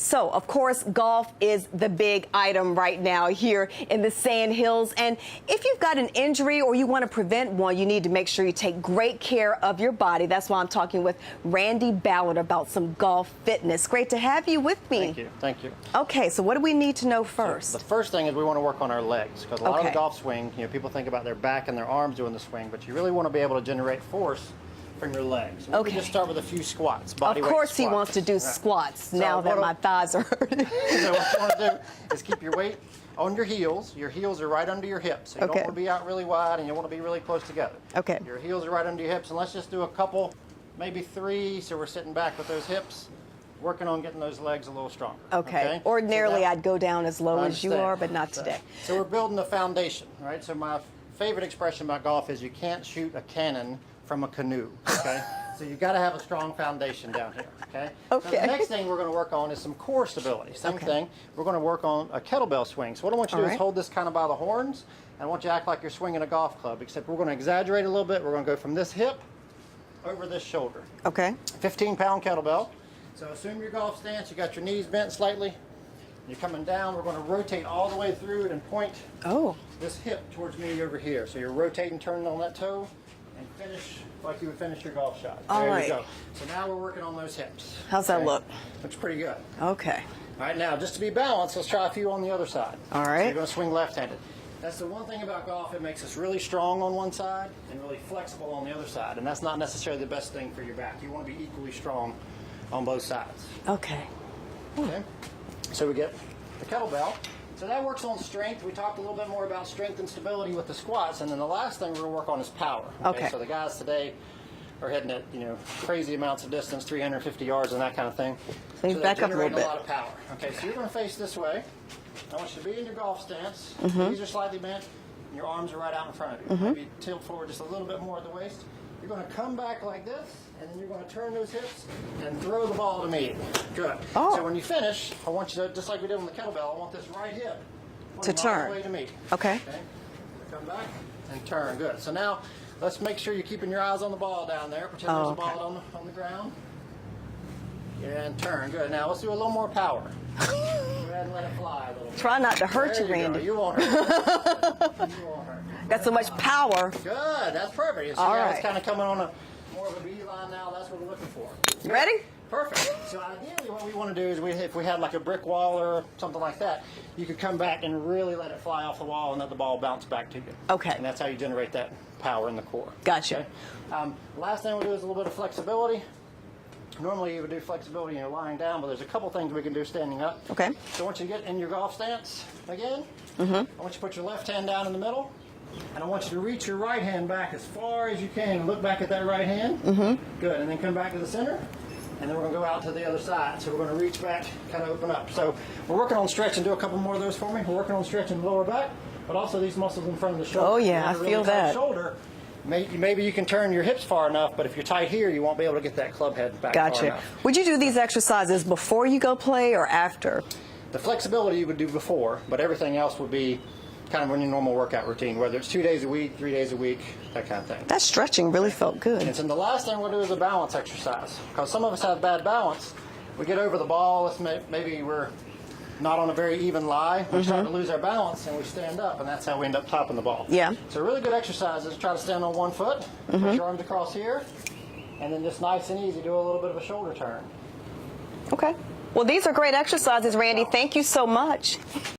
So, of course, golf is the big item right now here in the Sand Hills. And if you've got an injury or you want to prevent one, you need to make sure you take great care of your body. That's why I'm talking with Randy Ballard about some golf fitness. Great to have you with me. Thank you. Thank you. Okay, so what do we need to know first? So the first thing is we want to work on our legs, because a lot of the golf swing, people think about their back and their arms doing the swing, but you really want to be able to generate force from your legs. We can just start with a few squats. Of course squats. He wants to do squats now that my thighs are hurting. So what you want to do is keep your weight on your heels. Your heels are right under your hips. So you don't want to be out really wide and you want to be really close together. Okay. Your heels are right under your hips, and let's just do a couple, maybe 3, so we're sitting back with those hips, working on getting those legs a little stronger. Okay. Ordinarily, so I'd go down as low as you are, but not today. So we're building a foundation, right? So my favorite expression about golf is you can't shoot a cannon from a canoe, okay? So you got to have a strong foundation down here, okay? Okay. So the next thing we're going to work on is some core stability. Same thing. We're going to work on a kettlebell swing. So what I want you to do is hold this kind of by the horns, and I want you to act like you're swinging a golf club, except we're going to exaggerate a little bit. We're going to go from this hip over this shoulder. Okay. 15-pound kettlebell. So assume your golf stance. You got your knees bent slightly. You're coming down. We're going to rotate all the way through it and point this hip towards me over here. So you're rotating, turning on that toe, and finish like you would finish your golf shot. There you go. So now we're working on those hips. How's that look? Looks pretty good. Okay. All right, now just to be balanced, let's try a few on the other side. All right. So you're going to swing left-handed. That's the one thing about golf, it makes us really strong on one side and really flexible on the other side, and that's not necessarily the best thing for your back. You want to be equally strong on both sides. Okay. Okay. So we get the kettlebell. So that works on strength. We talked a little bit more about strength and stability with the squats, and then the last thing we're going to work on is power. Okay. So the guys today are heading at crazy amounts of distance, 350 yards and that kind of thing. So back up a little bit. A lot of power. Okay, so you're going to face this way. I want you to be in your golf stance. Knees are slightly bent, and your arms are right out in front of you. Maybe tilt forward just a little bit more at the waist. You're going to come back like this, and then you're going to turn those hips and throw the ball to me. Good. So when you finish, I want you to, just like we did on the kettlebell, I want this right hip to turn. All the way to me. Okay. Come back and turn. Good. So now let's make sure you're keeping your eyes on the ball down there. Pretend there's a ball on the ground. And turn. Good. Now let's do a little more power. Go ahead and let it fly a little bit. Try not to hurt you, Randy. You won't hurt. You won't hurt. Got so much power. Good. That's perfect. So now it's kind of coming on more of a beeline now. That's what we're looking for. You ready? Perfect. So ideally what we want to do is if we had like a brick wall or something like that, you could come back and really let it fly off the wall and let the ball bounce back to you. Okay. And that's how you generate that power in the core. Gotcha. Okay? Last thing we'll do is a little bit of flexibility. Normally you would do flexibility lying down, but there's a couple things we can do standing up. Okay. So I want you to get in your golf stance again. I want you to put your left hand down in the middle, and I want you to reach your right hand back as far as you can and look back at that right hand. Good, and then come back to the center, and then we're going to go out to the other side. So we're going to reach back, kind of open up. So we're working on stretching. Do a couple more of those for me. We're working on stretching the lower back, but also these muscles in front of the shoulder. Oh yeah, I feel that. Shoulder. Maybe you can turn your hips far enough, but if you're tight here, you won't be able to get that club head back far enough. Would you do these exercises before you go play or after? The flexibility you would do before, but everything else would be kind of in your normal workout routine, whether it's 2 days a week, 3 days a week, that kind of thing. That stretching really felt good. And then the last thing we'll do is a balance exercise, because some of us have bad balance. We get over the ball, maybe we're not on a very even lie. We start to lose our balance and we stand up, and that's how we end up topping the ball. Yeah. So a really good exercise is try to stand on one foot, put your arms across here, and then just nice and easy, do a little bit of a shoulder turn. Okay. Well, these are great exercises, Randy. Thank you so much.